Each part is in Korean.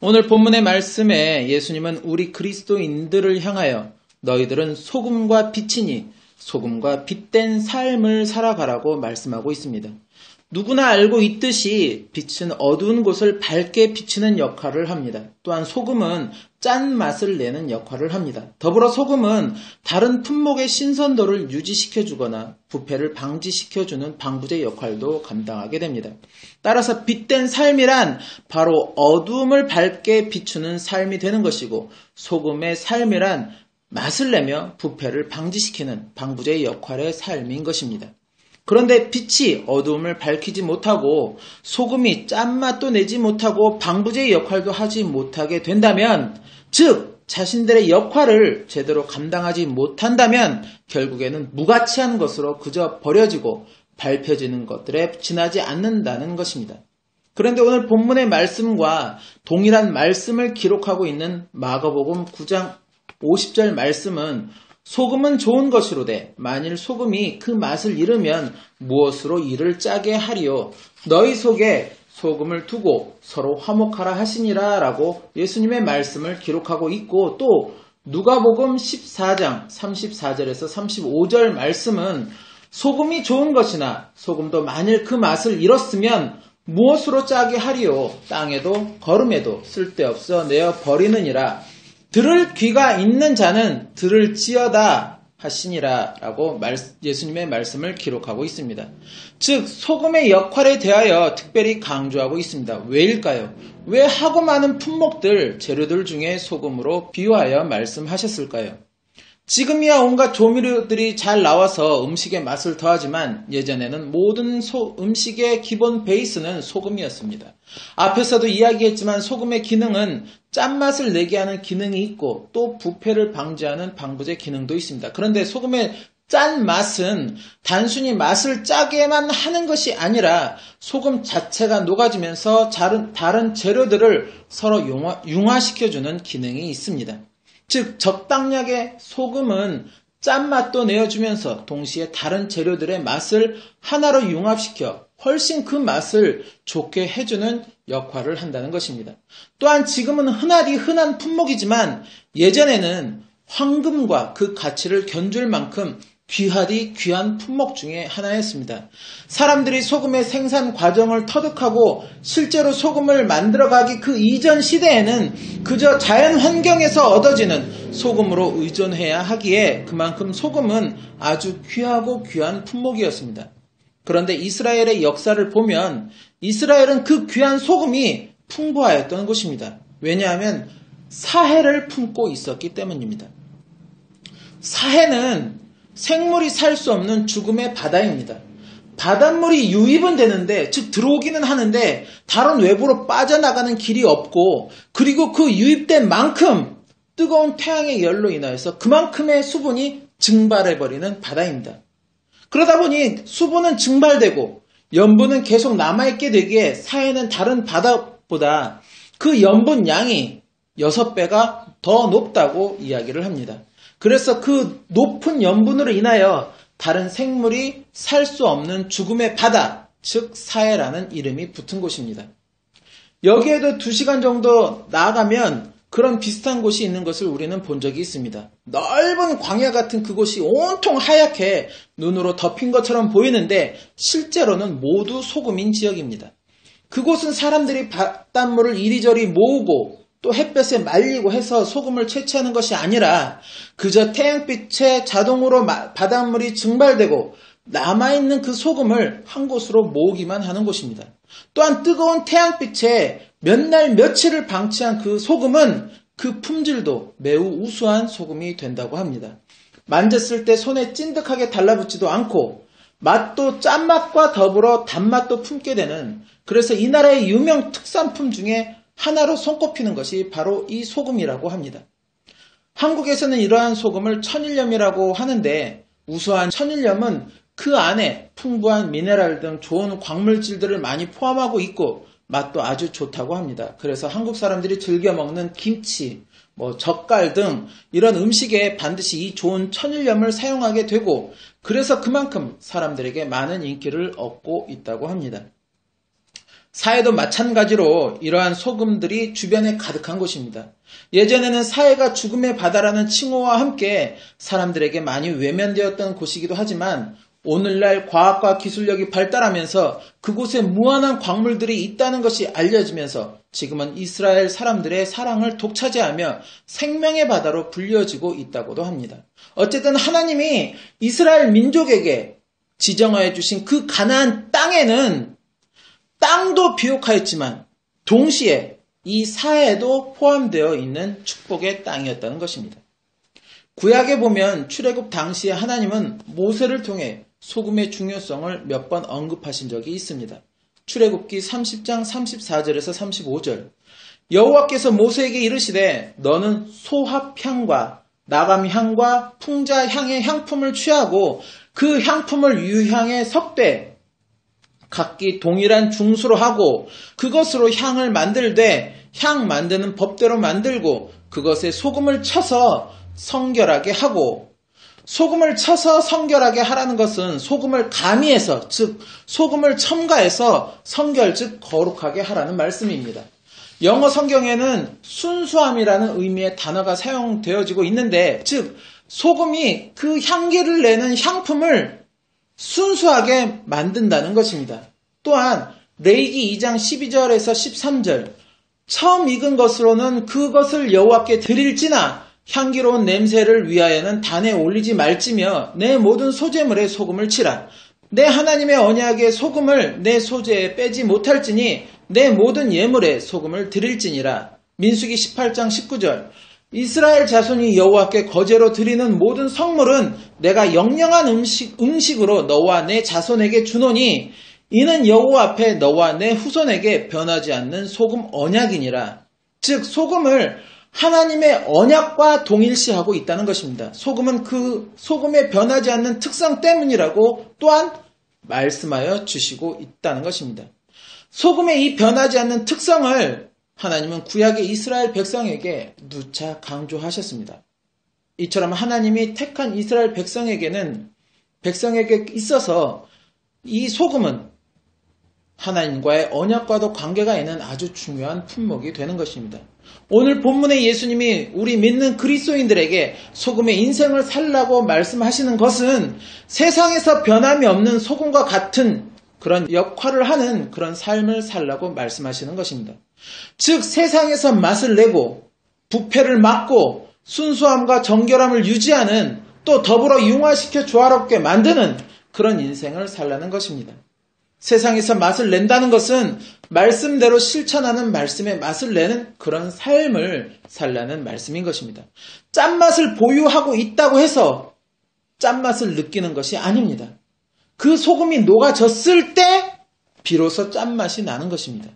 오늘 본문의 말씀에 예수님은 우리 그리스도인들을 향하여 너희들은 소금과 빛이니 소금과 빛된 삶을 살아가라고 말씀하고 있습니다. 누구나 알고 있듯이 빛은 어두운 곳을 밝게 비치는 역할을 합니다. 또한 소금은 짠맛을 내는 역할을 합니다. 더불어 소금은 다른 품목의 신선도를 유지시켜주거나 부패를 방지시켜주는 방부제 역할도 감당하게 됩니다. 따라서 빛된 삶이란 바로 어두움을 밝게 비추는 삶이 되는 것이고, 소금의 삶이란 맛을 내며 부패를 방지시키는 방부제의 역할의 삶인 것입니다. 그런데 빛이 어두움을 밝히지 못하고 소금이 짠맛도 내지 못하고 방부제의 역할도 하지 못하게 된다면, 즉 자신들의 역할을 제대로 감당하지 못한다면 결국에는 무가치한 것으로 그저 버려지고 밟혀지는 것들에 지나지 않는다는 것입니다. 그런데 오늘 본문의 말씀과 동일한 말씀을 기록하고 있는 마가복음 9장 50절 말씀은 소금은 좋은 것이로되 만일 소금이 그 맛을 잃으면 무엇으로 이를 짜게 하리요? 너희 속에 소금을 두고 서로 화목하라 하시니라 라고 예수님의 말씀을 기록하고 있고, 또 누가복음 14장 34절에서 35절 말씀은 소금이 좋은 것이나 소금도 만일 그 맛을 잃었으면 무엇으로 짜게 하리요? 땅에도 거름에도 쓸데없어 내어 버리느니라. 들을 귀가 있는 자는 들을지어다 하시니라 라고 예수님의 말씀을 기록하고 있습니다. 즉 소금의 역할에 대하여 특별히 강조하고 있습니다. 왜일까요? 왜 하고 많은 품목들, 재료들 중에 소금으로 비유하여 말씀하셨을까요? 지금이야 온갖 조미료들이 잘 나와서 음식의 맛을 더하지만 예전에는 모든 음식의 기본 베이스는 소금이었습니다. 앞에서도 이야기했지만 소금의 기능은 짠맛을 내게 하는 기능이 있고 또 부패를 방지하는 방부제 기능도 있습니다. 그런데 소금의 짠맛은 단순히 맛을 짜게만 하는 것이 아니라 소금 자체가 녹아지면서 다른 재료들을 서로 융화시켜주는 기능이 있습니다. 즉 적당량의 소금은 짠맛도 내어주면서 동시에 다른 재료들의 맛을 하나로 융합시켜 훨씬 그 맛을 좋게 해주는 역할을 한다는 것입니다. 또한 지금은 흔한 품목이지만 예전에는 황금과 그 가치를 견줄 만큼 귀한 품목 중에 하나였습니다. 사람들이 소금의 생산 과정을 터득하고 실제로 소금을 만들어가기 그 이전 시대에는 그저 자연 환경에서 얻어지는 소금으로 의존해야 하기에 그만큼 소금은 아주 귀하고 귀한 품목이었습니다. 그런데 이스라엘의 역사를 보면 이스라엘은 그 귀한 소금이 풍부하였던 곳입니다. 왜냐하면 사해를 품고 있었기 때문입니다. 사해는 생물이 살 수 없는 죽음의 바다입니다. 바닷물이 유입은 되는데, 즉 들어오기는 하는데 다른 외부로 빠져나가는 길이 없고, 그리고 그 유입된 만큼 뜨거운 태양의 열로 인하여서 그만큼의 수분이 증발해버리는 바다입니다. 그러다 보니 수분은 증발되고 염분은 계속 남아있게 되기에 사해는 다른 바다보다 그 염분 양이 6배가 더 높다고 이야기를 합니다. 그래서 그 높은 염분으로 인하여 다른 생물이 살 수 없는 죽음의 바다, 즉 사해라는 이름이 붙은 곳입니다. 여기에도 2시간 정도 나아가면 그런 비슷한 곳이 있는 것을 우리는 본 적이 있습니다. 넓은 광야 같은 그곳이 온통 하얗게 눈으로 덮인 것처럼 보이는데 실제로는 모두 소금인 지역입니다. 그곳은 사람들이 바닷물을 이리저리 모으고 또 햇볕에 말리고 해서 소금을 채취하는 것이 아니라 그저 태양빛에 자동으로 바닷물이 증발되고 남아있는 그 소금을 한 곳으로 모으기만 하는 곳입니다. 또한 뜨거운 태양빛에 몇 날 며칠을 방치한 그 소금은 그 품질도 매우 우수한 소금이 된다고 합니다. 만졌을 때 손에 찐득하게 달라붙지도 않고 맛도 짠맛과 더불어 단맛도 품게 되는, 그래서 이 나라의 유명 특산품 중에 하나로 손꼽히는 것이 바로 이 소금이라고 합니다. 한국에서는 이러한 소금을 천일염이라고 하는데, 우수한 천일염은 그 안에 풍부한 미네랄 등 좋은 광물질들을 많이 포함하고 있고 맛도 아주 좋다고 합니다. 그래서 한국 사람들이 즐겨 먹는 김치, 젓갈 등 이런 음식에 반드시 이 좋은 천일염을 사용하게 되고, 그래서 그만큼 사람들에게 많은 인기를 얻고 있다고 합니다. 사회도 마찬가지로 이러한 소금들이 주변에 가득한 곳입니다. 예전에는 사회가 죽음의 바다라는 칭호와 함께 사람들에게 많이 외면되었던 곳이기도 하지만 오늘날 과학과 기술력이 발달하면서 그곳에 무한한 광물들이 있다는 것이 알려지면서 지금은 이스라엘 사람들의 사랑을 독차지하며 생명의 바다로 불려지고 있다고도 합니다. 어쨌든 하나님이 이스라엘 민족에게 지정하여 주신 그 가나안 땅에는 땅도 비옥하였지만 동시에 이 사해도 포함되어 있는 축복의 땅이었다는 것입니다. 구약에 보면 출애굽 당시에 하나님은 모세를 통해 소금의 중요성을 몇 번 언급하신 적이 있습니다. 출애굽기 30장 34절에서 35절. 여호와께서 모세에게 이르시되 너는 소합향과 나감향과 풍자향의 향품을 취하고 그 향품을 유향에 섞되 각기 동일한 중수로 하고 그것으로 향을 만들되 향 만드는 법대로 만들고 그것에 소금을 쳐서 성결하게 하고, 소금을 쳐서 성결하게 하라는 것은 소금을 가미해서, 즉 소금을 첨가해서 성결, 즉 거룩하게 하라는 말씀입니다. 영어 성경에는 순수함이라는 의미의 단어가 사용되어지고 있는데, 즉 소금이 그 향기를 내는 향품을 순수하게 만든다는 것입니다. 또한 레위기 2장 12절에서 13절, 처음 익은 것으로는 그것을 여호와께 드릴지나 향기로운 냄새를 위하여는 단에 올리지 말지며 내 모든 소재물에 소금을 치라. 내 하나님의 언약의 소금을 내 소재에 빼지 못할지니 내 모든 예물에 소금을 드릴지니라. 민수기 18장 19절. 이스라엘 자손이 여호와께 거제로 드리는 모든 성물은 내가 영영한 음식으로 너와 내 자손에게 주노니 이는 여호와 앞에 너와 내 후손에게 변하지 않는 소금 언약이니라. 즉 소금을 하나님의 언약과 동일시하고 있다는 것입니다. 소금은 그 소금의 변하지 않는 특성 때문이라고 또한 말씀하여 주시고 있다는 것입니다. 소금의 이 변하지 않는 특성을 하나님은 구약의 이스라엘 백성에게 누차 강조하셨습니다. 이처럼 하나님이 택한 이스라엘 백성에게 있어서 이 소금은 하나님과의 언약과도 관계가 있는 아주 중요한 품목이 되는 것입니다. 오늘 본문의 예수님이 우리 믿는 그리스도인들에게 소금의 인생을 살라고 말씀하시는 것은 세상에서 변함이 없는 소금과 같은 그런 역할을 하는 그런 삶을 살라고 말씀하시는 것입니다. 즉 세상에서 맛을 내고 부패를 막고 순수함과 정결함을 유지하는, 또 더불어 융화시켜 조화롭게 만드는 그런 인생을 살라는 것입니다. 세상에서 맛을 낸다는 것은 말씀대로 실천하는 말씀의 맛을 내는 그런 삶을 살라는 말씀인 것입니다. 짠맛을 보유하고 있다고 해서 짠맛을 느끼는 것이 아닙니다. 그 소금이 녹아졌을 때 비로소 짠맛이 나는 것입니다.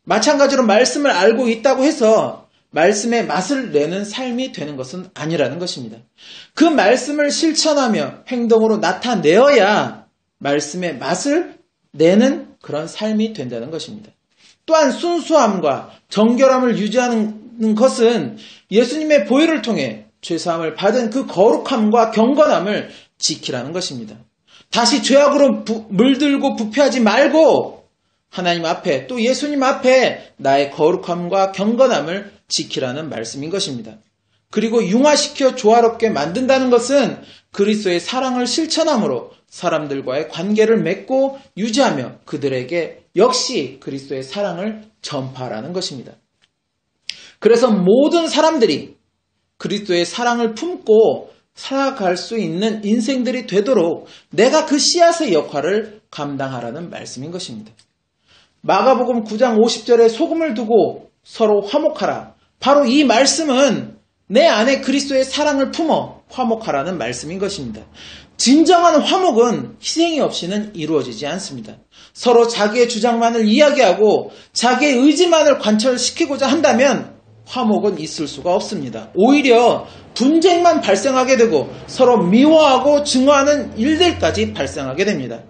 마찬가지로 말씀을 알고 있다고 해서 말씀의 맛을 내는 삶이 되는 것은 아니라는 것입니다. 그 말씀을 실천하며 행동으로 나타내어야 말씀의 맛을 내는 그런 삶이 된다는 것입니다. 또한 순수함과 정결함을 유지하는 것은 예수님의 보혈을 통해 죄사함을 받은 그 거룩함과 경건함을 지키라는 것입니다. 다시 죄악으로 물들고 부패하지 말고 하나님 앞에, 또 예수님 앞에 나의 거룩함과 경건함을 지키라는 말씀인 것입니다. 그리고 융화시켜 조화롭게 만든다는 것은 그리스도의 사랑을 실천함으로 사람들과의 관계를 맺고 유지하며 그들에게 역시 그리스도의 사랑을 전파하라는 것입니다. 그래서 모든 사람들이 그리스도의 사랑을 품고 살아갈 수 있는 인생들이 되도록 내가 그 씨앗의 역할을 감당하라는 말씀인 것입니다. 마가복음 9장 50절에 소금을 두고 서로 화목하라. 바로 이 말씀은 내 안에 그리스도의 사랑을 품어 화목하라는 말씀인 것입니다. 진정한 화목은 희생이 없이는 이루어지지 않습니다. 서로 자기의 주장만을 이야기하고 자기의 의지만을 관철시키고자 한다면 화목은 있을 수가 없습니다. 오히려 분쟁만 발생하게 되고 서로 미워하고 증오하는 일들까지 발생하게 됩니다.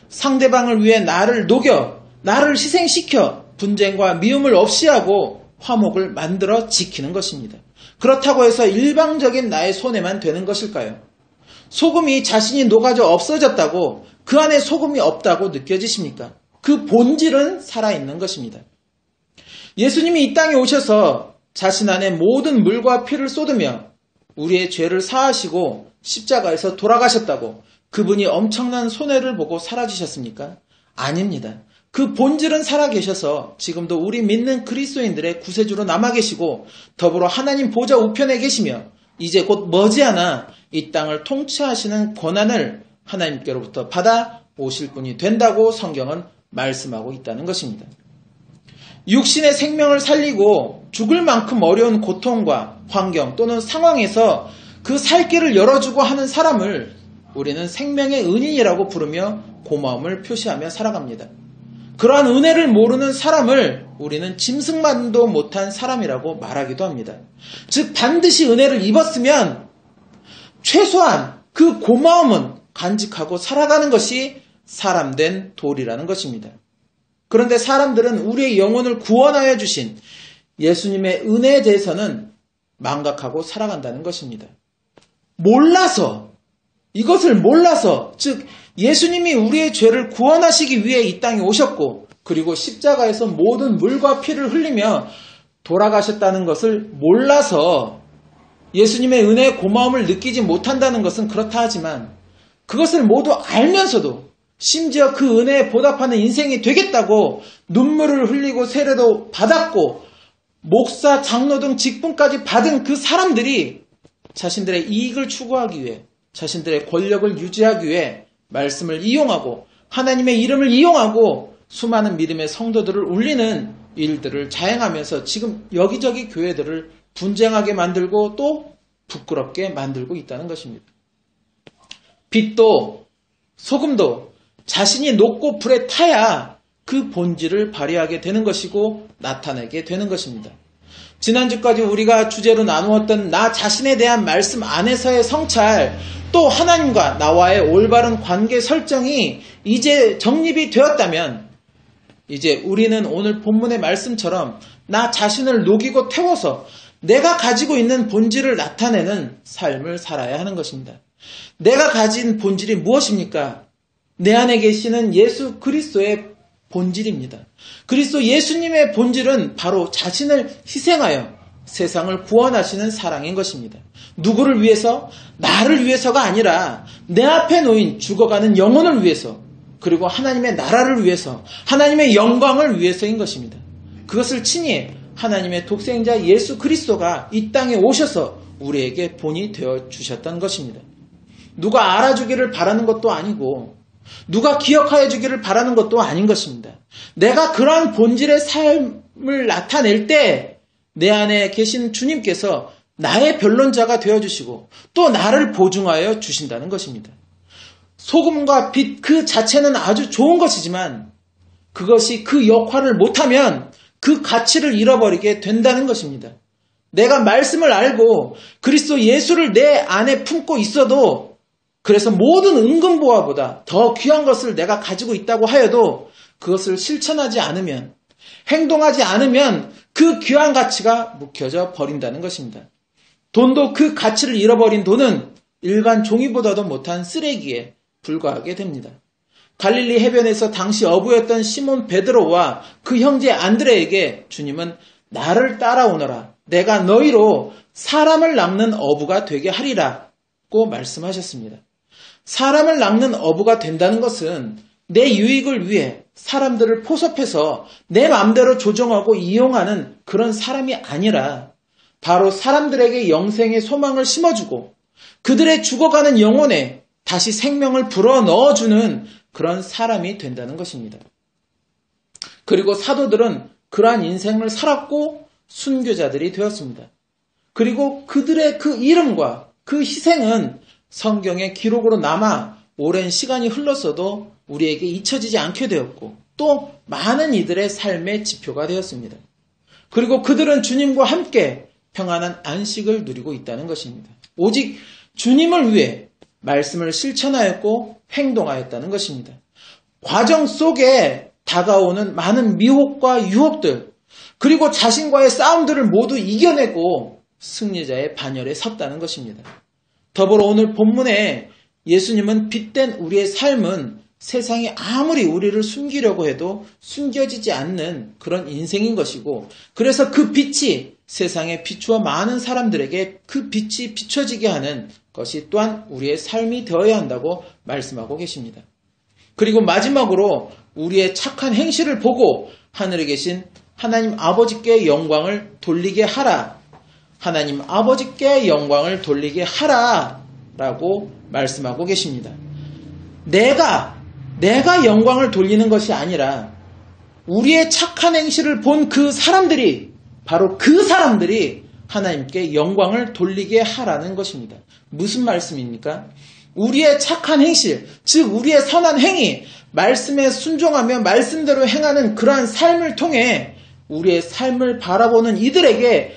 상대방을 위해 나를 녹여, 나를 희생시켜 분쟁과 미움을 없이 하고 화목을 만들어 지키는 것입니다. 그렇다고 해서 일방적인 나의 손해만 되는 것일까요? 소금이 자신이 녹아져 없어졌다고 그 안에 소금이 없다고 느껴지십니까? 그 본질은 살아있는 것입니다. 예수님이 이 땅에 오셔서 자신 안에 모든 물과 피를 쏟으며 우리의 죄를 사하시고 십자가에서 돌아가셨다고 그분이 엄청난 손해를 보고 사라지셨습니까? 아닙니다. 그 본질은 살아계셔서 지금도 우리 믿는 그리스도인들의 구세주로 남아 계시고 더불어 하나님 보좌 우편에 계시며 이제 곧 머지않아 이 땅을 통치하시는 권한을 하나님께로부터 받아 오실 분이 된다고 성경은 말씀하고 있다는 것입니다. 육신의 생명을 살리고 죽을 만큼 어려운 고통과 환경 또는 상황에서 그 살 길을 열어주고 하는 사람을 우리는 생명의 은인이라고 부르며 고마움을 표시하며 살아갑니다. 그러한 은혜를 모르는 사람을 우리는 짐승만도 못한 사람이라고 말하기도 합니다. 즉 반드시 은혜를 입었으면 최소한 그 고마움은 간직하고 살아가는 것이 사람된 도리라는 것입니다. 그런데 사람들은 우리의 영혼을 구원하여 주신 예수님의 은혜에 대해서는 망각하고 살아간다는 것입니다. 이것을 몰라서, 즉 예수님이 우리의 죄를 구원하시기 위해 이 땅에 오셨고 그리고 십자가에서 모든 물과 피를 흘리며 돌아가셨다는 것을 몰라서 예수님의 은혜의 고마움을 느끼지 못한다는 것은 그렇다 하지만 그것을 모두 알면서도 심지어 그 은혜에 보답하는 인생이 되겠다고 눈물을 흘리고 세례도 받았고 목사, 장로 등 직분까지 받은 그 사람들이 자신들의 이익을 추구하기 위해 자신들의 권력을 유지하기 위해 말씀을 이용하고 하나님의 이름을 이용하고 수많은 믿음의 성도들을 울리는 일들을 자행하면서 지금 여기저기 교회들을 분쟁하게 만들고 또 부끄럽게 만들고 있다는 것입니다. 빛도 소금도 자신이 녹고 불에 타야 그 본질을 발휘하게 되는 것이고 나타내게 되는 것입니다. 지난주까지 우리가 주제로 나누었던 나 자신에 대한 말씀 안에서의 성찰, 또 하나님과 나와의 올바른 관계 설정이 이제 정립이 되었다면 이제 우리는 오늘 본문의 말씀처럼 나 자신을 녹이고 태워서 내가 가지고 있는 본질을 나타내는 삶을 살아야 하는 것입니다. 내가 가진 본질이 무엇입니까? 내 안에 계시는 예수 그리스도의 본질입니다. 그리스도 예수님의 본질은 바로 자신을 희생하여 세상을 구원하시는 사랑인 것입니다. 누구를 위해서? 나를 위해서가 아니라 내 앞에 놓인 죽어가는 영혼을 위해서, 그리고 하나님의 나라를 위해서, 하나님의 영광을 위해서인 것입니다. 그것을 친히 하나님의 독생자 예수 그리스도가 이 땅에 오셔서 우리에게 본이 되어 주셨던 것입니다. 누가 알아주기를 바라는 것도 아니고 누가 기억하여 주기를 바라는 것도 아닌 것입니다. 내가 그러한 본질의 삶을 나타낼 때 내 안에 계신 주님께서 나의 변론자가 되어주시고 또 나를 보증하여 주신다는 것입니다. 소금과 빛 그 자체는 아주 좋은 것이지만 그것이 그 역할을 못하면 그 가치를 잃어버리게 된다는 것입니다. 내가 말씀을 알고 그리스도 예수를 내 안에 품고 있어도, 그래서 모든 은금보화보다 더 귀한 것을 내가 가지고 있다고 하여도 그것을 실천하지 않으면, 행동하지 않으면 그 귀한 가치가 묵혀져 버린다는 것입니다. 돈도 그 가치를 잃어버린 돈은 일반 종이보다도 못한 쓰레기에 불과하게 됩니다. 갈릴리 해변에서 당시 어부였던 시몬 베드로와 그 형제 안드레에게 주님은 나를 따라오너라, 내가 너희로 사람을 낚는 어부가 되게 하리라고 말씀하셨습니다. 사람을 낚는 어부가 된다는 것은 내 유익을 위해 사람들을 포섭해서 내 마음대로 조종하고 이용하는 그런 사람이 아니라 바로 사람들에게 영생의 소망을 심어주고 그들의 죽어가는 영혼에 다시 생명을 불어넣어주는 그런 사람이 된다는 것입니다. 그리고 사도들은 그러한 인생을 살았고 순교자들이 되었습니다. 그리고 그들의 그 이름과 그 희생은 성경의 기록으로 남아 오랜 시간이 흘렀어도 우리에게 잊혀지지 않게 되었고 또 많은 이들의 삶의 지표가 되었습니다. 그리고 그들은 주님과 함께 평안한 안식을 누리고 있다는 것입니다. 오직 주님을 위해 말씀을 실천하였고 행동하였다는 것입니다. 과정 속에 다가오는 많은 미혹과 유혹들, 그리고 자신과의 싸움들을 모두 이겨내고 승리자의 반열에 섰다는 것입니다. 더불어 오늘 본문에 예수님은 빛된 우리의 삶은 세상이 아무리 우리를 숨기려고 해도 숨겨지지 않는 그런 인생인 것이고, 그래서 그 빛이 세상에 비추어 많은 사람들에게 그 빛이 비춰지게 하는 것이 또한 우리의 삶이 되어야 한다고 말씀하고 계십니다. 그리고 마지막으로 우리의 착한 행실을 보고 하늘에 계신 하나님 아버지께 영광을 돌리게 하라. 하나님 아버지께 영광을 돌리게 하라 라고 말씀하고 계십니다. 내가 영광을 돌리는 것이 아니라 우리의 착한 행실을 본 그 사람들이, 바로 그 사람들이 하나님께 영광을 돌리게 하라는 것입니다. 무슨 말씀입니까? 우리의 착한 행실, 즉 우리의 선한 행위, 말씀에 순종하며 말씀대로 행하는 그러한 삶을 통해 우리의 삶을 바라보는 이들에게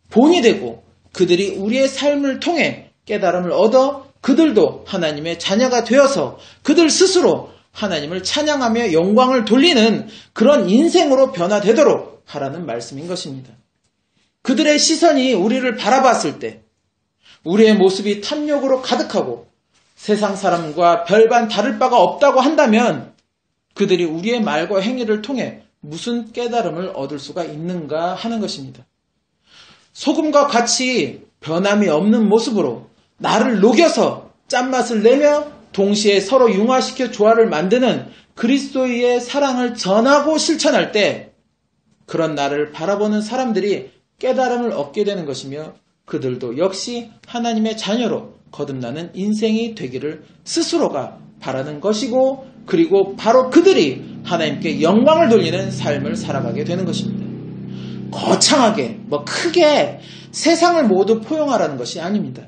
본이 되고, 그들이 우리의 삶을 통해 깨달음을 얻어 그들도 하나님의 자녀가 되어서 그들 스스로 하나님을 찬양하며 영광을 돌리는 그런 인생으로 변화되도록 하라는 말씀인 것입니다. 그들의 시선이 우리를 바라봤을 때 우리의 모습이 탐욕으로 가득하고 세상 사람과 별반 다를 바가 없다고 한다면 그들이 우리의 말과 행위를 통해 무슨 깨달음을 얻을 수가 있는가 하는 것입니다. 소금과 같이 변함이 없는 모습으로 나를 녹여서 짠맛을 내며 동시에 서로 융화시켜 조화를 만드는 그리스도의 사랑을 전하고 실천할 때 그런 나를 바라보는 사람들이 깨달음을 얻게 되는 것이며 그들도 역시 하나님의 자녀로 거듭나는 인생이 되기를 스스로가 바라는 것이고, 그리고 바로 그들이 하나님께 영광을 돌리는 삶을 살아가게 되는 것입니다. 거창하게 크게 세상을 모두 포용하라는 것이 아닙니다.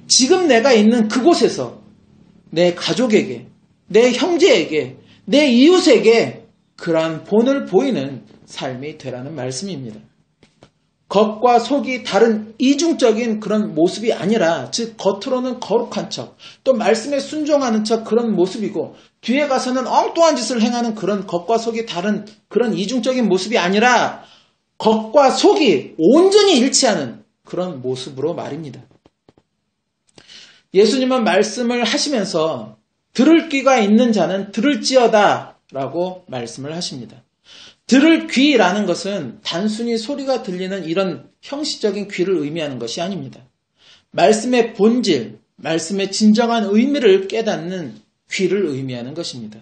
지금 내가 있는 그곳에서 내 가족에게, 내 형제에게, 내 이웃에게 그러한 본을 보이는 삶이 되라는 말씀입니다. 겉과 속이 다른 이중적인 그런 모습이 아니라, 즉 겉으로는 거룩한 척, 또 말씀에 순종하는 척 그런 모습이고 뒤에 가서는 엉뚱한 짓을 행하는 그런 겉과 속이 다른 그런 이중적인 모습이 아니라 겉과 속이 온전히 일치하는 그런 모습으로 말입니다. 예수님은 말씀을 하시면서 들을 귀가 있는 자는 들을지어다 라고 말씀을 하십니다. 들을 귀라는 것은 단순히 소리가 들리는 이런 형식적인 귀를 의미하는 것이 아닙니다. 말씀의 본질, 말씀의 진정한 의미를 깨닫는 귀를 의미하는 것입니다.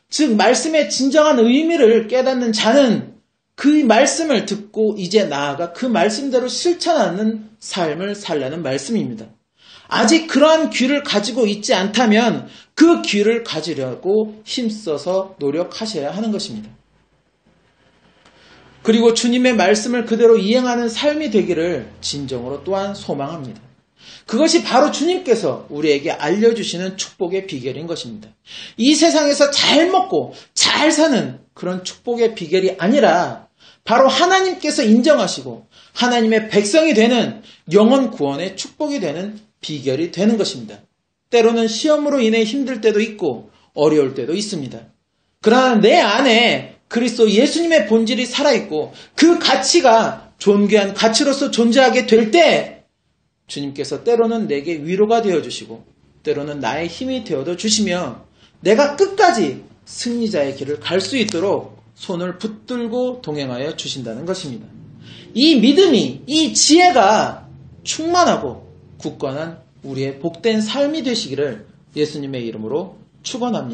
즉 말씀의 진정한 의미를 깨닫는 자는 그 말씀을 듣고 이제 나아가 그 말씀대로 실천하는 삶을 살라는 말씀입니다. 아직 그러한 귀를 가지고 있지 않다면 그 귀를 가지려고 힘써서 노력하셔야 하는 것입니다. 그리고 주님의 말씀을 그대로 이행하는 삶이 되기를 진정으로 또한 소망합니다. 그것이 바로 주님께서 우리에게 알려주시는 축복의 비결인 것입니다. 이 세상에서 잘 먹고 잘 사는 그런 축복의 비결이 아니라 바로 하나님께서 인정하시고 하나님의 백성이 되는 영혼 구원의 축복이 되는 비결이 되는 것입니다. 때로는 시험으로 인해 힘들 때도 있고 어려울 때도 있습니다. 그러나 내 안에 그리스도 예수님의 본질이 살아있고 그 가치가 존귀한 가치로서 존재하게 될 때 주님께서 때로는 내게 위로가 되어주시고 때로는 나의 힘이 되어도 주시며 내가 끝까지 승리자의 길을 갈 수 있도록 손을 붙들고 동행하여 주신다는 것입니다. 이 믿음이, 이 지혜가 충만하고 굳건한 우리의 복된 삶이 되시기를 예수님의 이름으로 축원합니다.